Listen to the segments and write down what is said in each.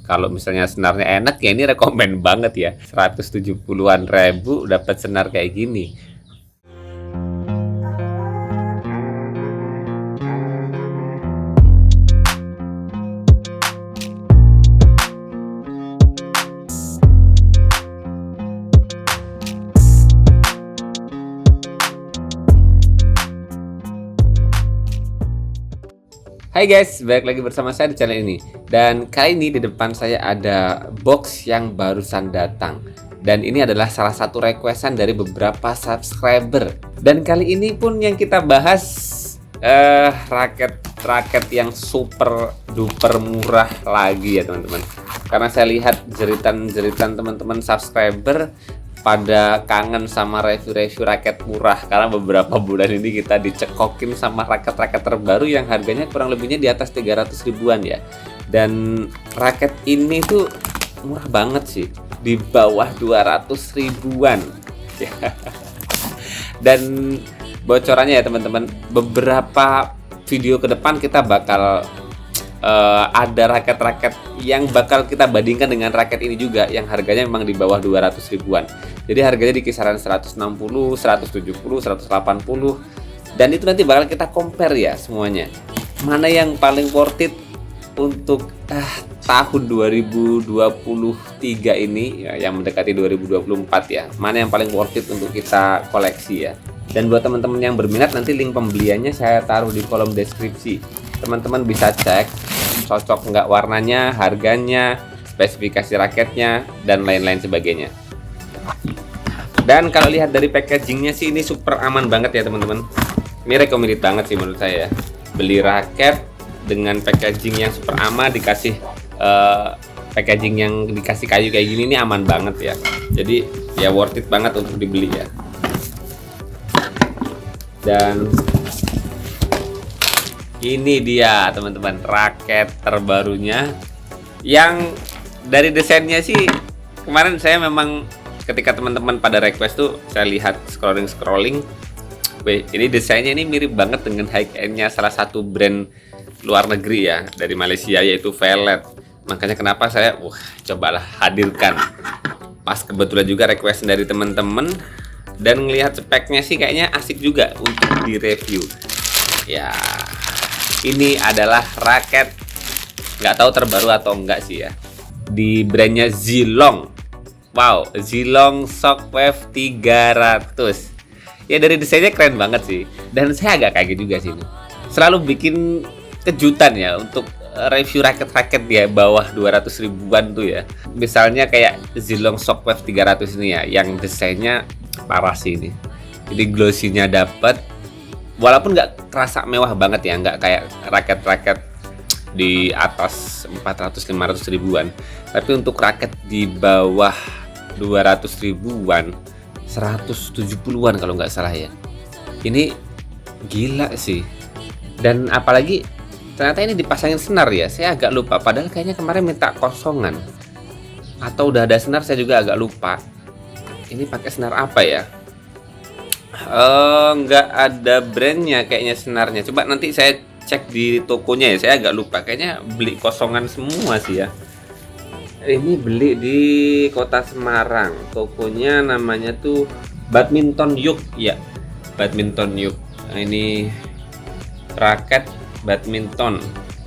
Kalau misalnya senarnya enak ya ini rekomen banget ya. 170-an ribu dapat senar kayak gini. Hai guys, balik lagi bersama saya di channel ini. Dan kali ini di depan saya ada box yang barusan datang. Dan ini adalah salah satu requestan dari beberapa subscriber. Dan kali ini pun yang kita bahas raket yang super duper murah lagi ya teman-teman. Karena saya lihat jeritan teman-teman subscriber pada kangen sama review-review raket murah, karena beberapa bulan ini kita dicekokin sama raket-raket terbaru yang harganya kurang lebihnya di atas 300 ribuan ya. Dan raket ini tuh murah banget sih, di bawah 200 ribuan ya. Dan bocorannya ya teman-teman, beberapa video ke depan kita bakal ada raket-raket yang bakal kita bandingkan dengan raket ini juga yang harganya memang di bawah 200 ribuan. Jadi harganya di kisaran 160, 170, 180. Dan itu nanti bakal kita compare ya semuanya. Mana yang paling worth it untuk tahun 2023 ini ya, yang mendekati 2024 ya. Mana yang paling worth it untuk kita koleksi ya. Dan buat teman-teman yang berminat, nanti link pembeliannya saya taruh di kolom deskripsi. Teman-teman bisa cek cocok nggak warnanya, harganya, spesifikasi raketnya, dan lain-lain sebagainya. Dan kalau lihat dari packagingnya sih ini super aman banget ya teman-teman. Ini recommended banget sih menurut saya. Beli raket dengan packaging yang super aman, dikasih packaging yang dikasih kayu kayak gini, ini aman banget ya. Jadi ya worth it banget untuk dibeli ya. Dan ini dia teman-teman, raket terbarunya yang dari desainnya sih kemarin saya memang ketika teman-teman pada request tuh saya lihat scrolling, ini desainnya ini mirip banget dengan high-end-nya salah satu brand luar negeri ya, dari Malaysia, yaitu Velet. Makanya kenapa saya cobalah hadirkan. Pas kebetulan juga request dari teman-teman, dan ngelihat speknya sih kayaknya asik juga untuk direview ya. Ini adalah raket, nggak tahu terbaru atau enggak sih ya, di brandnya Zilong. Wow, Zilong Shockwave 300. Ya dari desainnya keren banget sih. Dan saya agak kaget juga sih ini. Selalu bikin kejutan ya untuk review raket-raket di bawah 200 ribuan tuh ya. Misalnya kayak Zilong Shockwave 300 ini ya, yang desainnya parah sih ini. Jadi glossy-nya dapet. Walaupun nggak kerasa mewah banget ya, nggak kayak raket-raket di atas 400-500 ribuan. Tapi untuk raket di bawah 200 ribuan, 170-an kalau nggak salah ya. Ini gila sih. Dan apalagi ternyata ini dipasangin senar ya. Saya agak lupa, padahal kayaknya kemarin minta kosongan. Atau udah ada senar, saya juga agak lupa. Ini pakai senar apa ya? Nggak ada brandnya kayaknya senarnya. Coba nanti saya cek di tokonya ya, saya agak lupa. Kayaknya beli kosongan semua sih ya. Ini beli di kota Semarang. Tokonya namanya tuh Badminton Yuk ya, Badminton Yuk. Nah, ini raket badminton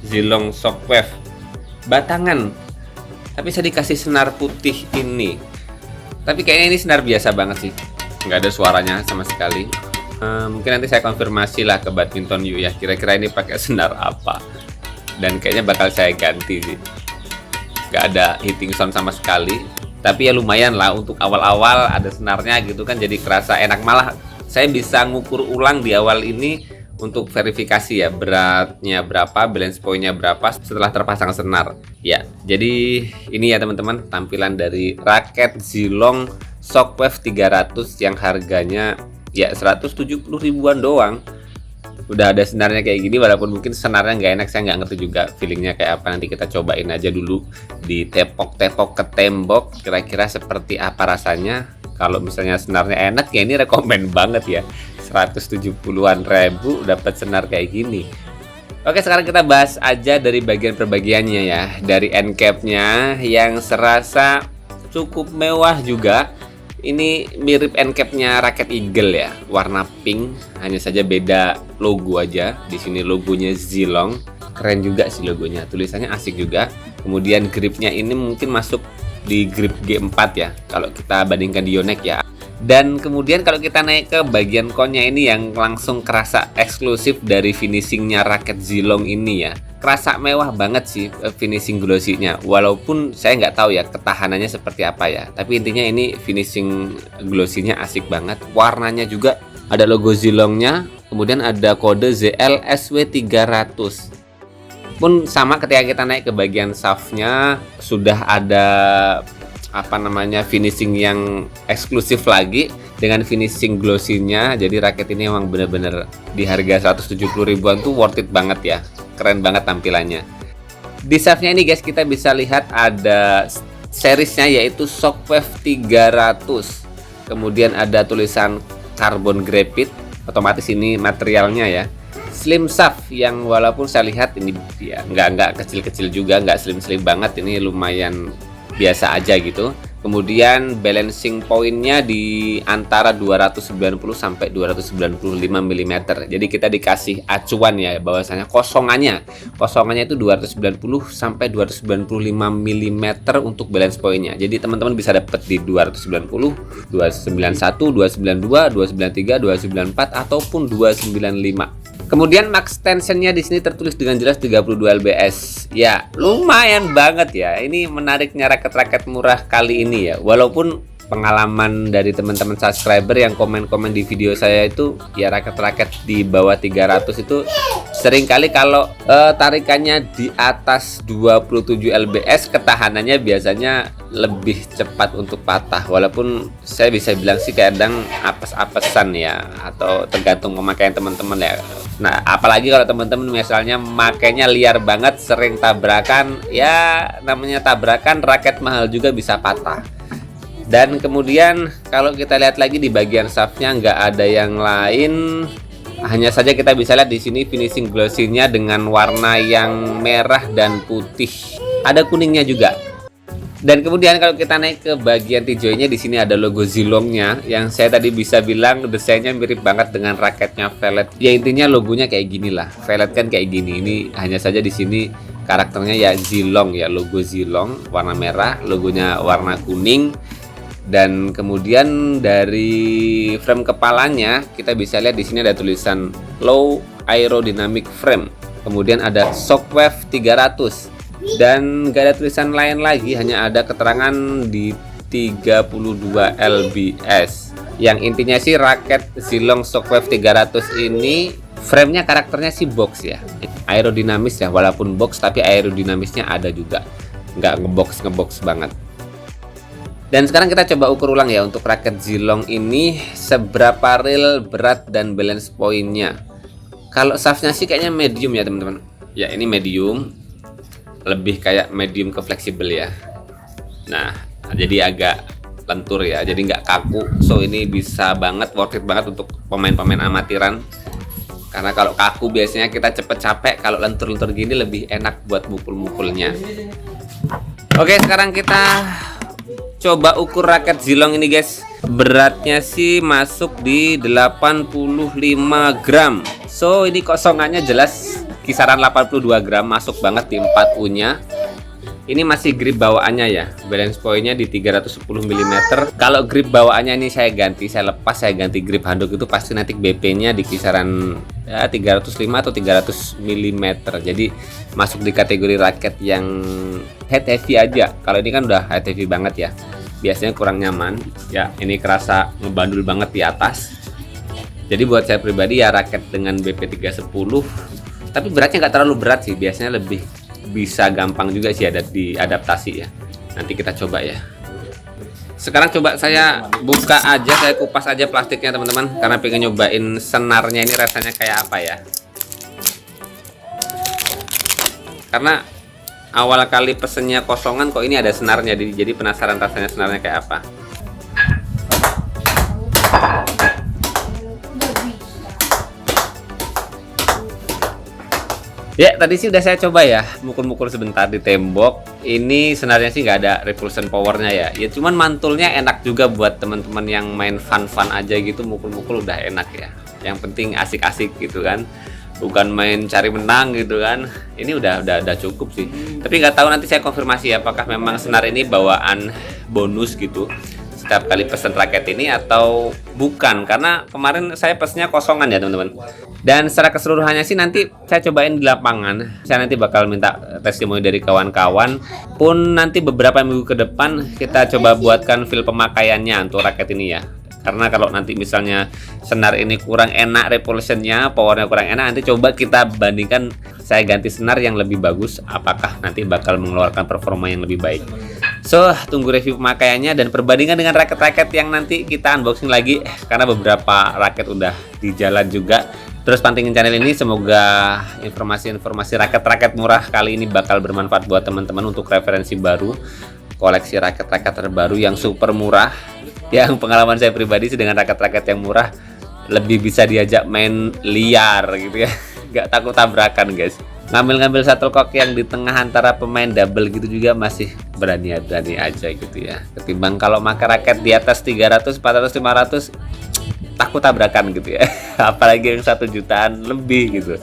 Zilong Shockwave batangan, tapi saya dikasih senar putih ini. Tapi kayaknya ini senar biasa banget sih, nggak ada suaranya sama sekali. Mungkin nanti saya konfirmasi lah ke Badminton Yuk ya, kira-kira ini pakai senar apa. Dan kayaknya bakal saya ganti sih. Nggak ada hitting sound sama sekali. Tapi ya lumayan lah untuk awal-awal ada senarnya gitu kan, jadi kerasa enak. Malah saya bisa ngukur ulang di awal ini untuk verifikasi ya, beratnya berapa, balance point-nya berapa setelah terpasang senar. Ya, jadi ini ya teman-teman tampilan dari raket Zilong Shockwave 300 yang harganya ya 170 ribuan doang. Udah ada senarnya kayak gini, walaupun mungkin senarnya nggak enak, saya nggak ngerti juga feelingnya kayak apa. Nanti kita cobain aja dulu di tepok-tepok ke tembok, kira-kira seperti apa rasanya. Kalau misalnya senarnya enak ya ini rekomen banget ya. 170-an ribu dapat senar kayak gini. Oke, sekarang kita bahas aja dari bagian perbagiannya ya. Dari end cap-nya yang serasa cukup mewah juga. Ini mirip end cap-nya raket Eagle ya, warna pink, hanya saja beda logo aja. Di sini logonya Zilong. Keren juga sih logonya, tulisannya asik juga. Kemudian gripnya ini mungkin masuk di grip G4 ya, kalau kita bandingkan di Yonex ya. Dan kemudian kalau kita naik ke bagian konnya ini yang langsung kerasa eksklusif dari finishingnya raket Zilong ini ya. Kerasa mewah banget sih finishing glossy-nya. Walaupun saya nggak tahu ya ketahanannya seperti apa ya. Tapi intinya ini finishing glossy-nya asik banget. Warnanya juga ada logo Zilongnya. Kemudian ada kode ZLSW300. Pun sama ketika kita naik ke bagian shaftnya sudah ada finishing yang eksklusif lagi dengan finishing glossy-nya. Jadi raket ini emang bener-bener di harga 170 ribuan tuh worth it banget ya. Keren banget tampilannya. Di shaftnya ini guys kita bisa lihat ada seriesnya yaitu Shockwave 300. Kemudian ada tulisan carbon graphite, otomatis ini materialnya ya. Slim shaft yang walaupun saya lihat ini ya nggak kecil-kecil juga, nggak slim-slim banget, ini lumayan biasa aja gitu. Kemudian balancing pointnya di antara 290 sampai 295 mm. Jadi kita dikasih acuan ya bahwasanya kosongannya itu 290 sampai 295 mm untuk balance pointnya. Jadi teman-teman bisa dapat di 290, 291, 292, 293, 294 ataupun 295. Kemudian max tensionnya di sini tertulis dengan jelas 32 lbs. Ya, lumayan banget ya. Ini menariknya raket-raket murah kali ini ya. Walaupun pengalaman dari teman-teman subscriber yang komen-komen di video saya itu ya raket-raket di bawah 300 itu sering kali kalau tarikannya di atas 27 lbs ketahanannya biasanya lebih cepat untuk patah. Walaupun saya bisa bilang sih kadang apes-apesan ya, atau tergantung pemakaian teman-teman ya. Nah, apalagi kalau teman-teman misalnya makainya liar banget, sering tabrakan, ya namanya tabrakan raket mahal juga bisa patah. Dan kemudian kalau kita lihat lagi di bagian shaftnya nggak ada yang lain, hanya saja kita bisa lihat di sini finishing glossy-nya dengan warna yang merah dan putih, ada kuningnya juga. Dan kemudian kalau kita naik ke bagian tijoinya, di sini ada logo Zilongnya yang saya tadi bisa bilang desainnya mirip banget dengan raketnya Velvet. Ya intinya logonya kayak gini lah. Velvet kan kayak gini. Ini hanya saja di sini karakternya ya Zilong ya, logo Zilong warna merah, logonya warna kuning. Dan kemudian dari frame kepalanya kita bisa lihat di sini ada tulisan Low Aerodynamic Frame. Kemudian ada Shockwave 300. Dan gak ada tulisan lain lagi, hanya ada keterangan di 32 lbs. Yang intinya sih raket Zilong Shockwave 300 ini framenya karakternya sih box ya, aerodinamis ya, walaupun box tapi aerodinamisnya ada juga, nggak ngebox banget. Dan sekarang kita coba ukur ulang ya untuk raket Zilong ini seberapa real berat dan balance pointnya. Kalau shaftnya sih kayaknya medium ya teman-teman. Ya ini medium, lebih kayak medium ke fleksibel ya. Nah jadi agak lentur ya, jadi nggak kaku. So ini bisa banget, worth it banget untuk pemain-pemain amatiran. Karena kalau kaku biasanya kita cepet capek, kalau lentur-lentur gini lebih enak buat mukul-mukulnya. Oke, sekarang kita coba ukur raket Zilong ini guys. Beratnya sih masuk di 85 gram. So ini kosongannya jelas kisaran 82 gram, masuk banget di 4U nya. Ini masih grip bawaannya ya, balance pointnya di 310 mm. Kalau grip bawaannya ini saya lepas, saya ganti grip handuk itu pasti nanti BP nya di kisaran ya, 305 atau 300 mm. Jadi masuk di kategori raket yang head heavy aja. Kalau ini kan udah head heavy banget ya, biasanya kurang nyaman ya. Ini kerasa ngebandul banget di atas. Jadi buat saya pribadi ya raket dengan BP 310, tapi beratnya nggak terlalu berat sih, biasanya lebih bisa gampang juga sih ada diadaptasi ya. Nanti kita coba ya. Sekarang coba saya buka aja, saya kupas aja plastiknya teman-teman, karena pengen nyobain senarnya ini rasanya kayak apa ya. Karena awal kali pesennya kosongan kok ini ada senarnya, jadi penasaran rasanya senarnya kayak apa. Ya, tadi sih udah saya coba ya, mukul-mukul sebentar di tembok. Ini senarnya sih nggak ada repulsion powernya ya. Ya cuman mantulnya enak juga buat teman-teman yang main fun-fun aja gitu, mukul-mukul udah enak ya. Yang penting asik-asik gitu kan. Bukan main cari menang gitu kan. Ini udah cukup sih. Tapi nggak tahu, nanti saya konfirmasi ya, apakah memang senar ini bawaan bonus gitu setiap kali pesen raket ini atau bukan, karena kemarin saya pesennya kosongan ya teman-teman. Dan secara keseluruhannya sih nanti saya cobain di lapangan. Saya nanti bakal minta testimoni dari kawan-kawan, pun nanti beberapa minggu ke depan kita coba buatkan feel pemakaiannya untuk raket ini ya. Karena kalau nanti misalnya senar ini kurang enak, repulsionnya, powernya kurang enak, nanti coba kita bandingkan, saya ganti senar yang lebih bagus, apakah nanti bakal mengeluarkan performa yang lebih baik. So, tunggu review pemakaiannya dan perbandingan dengan raket-raket yang nanti kita unboxing lagi, karena beberapa raket udah di jalan juga. Terus pantengin channel ini, semoga informasi-informasi raket-raket murah kali ini bakal bermanfaat buat teman-teman untuk referensi baru, koleksi raket-raket terbaru yang super murah. Yang pengalaman saya pribadi sih dengan raket-raket yang murah lebih bisa diajak main liar gitu ya, nggak takut tabrakan guys. Ngambil-ngambil shuttlecock yang di tengah antara pemain double gitu juga masih berani aja gitu ya, ketimbang kalau pakai raket di atas 300, 400, 500 takut tabrakan gitu ya. Apalagi yang 1 jutaan lebih gitu.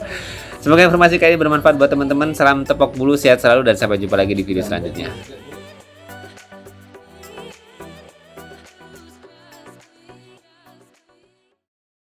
Semoga informasi kali ini bermanfaat buat teman-teman. Salam tepok bulu, sehat selalu, dan sampai jumpa lagi di video selanjutnya.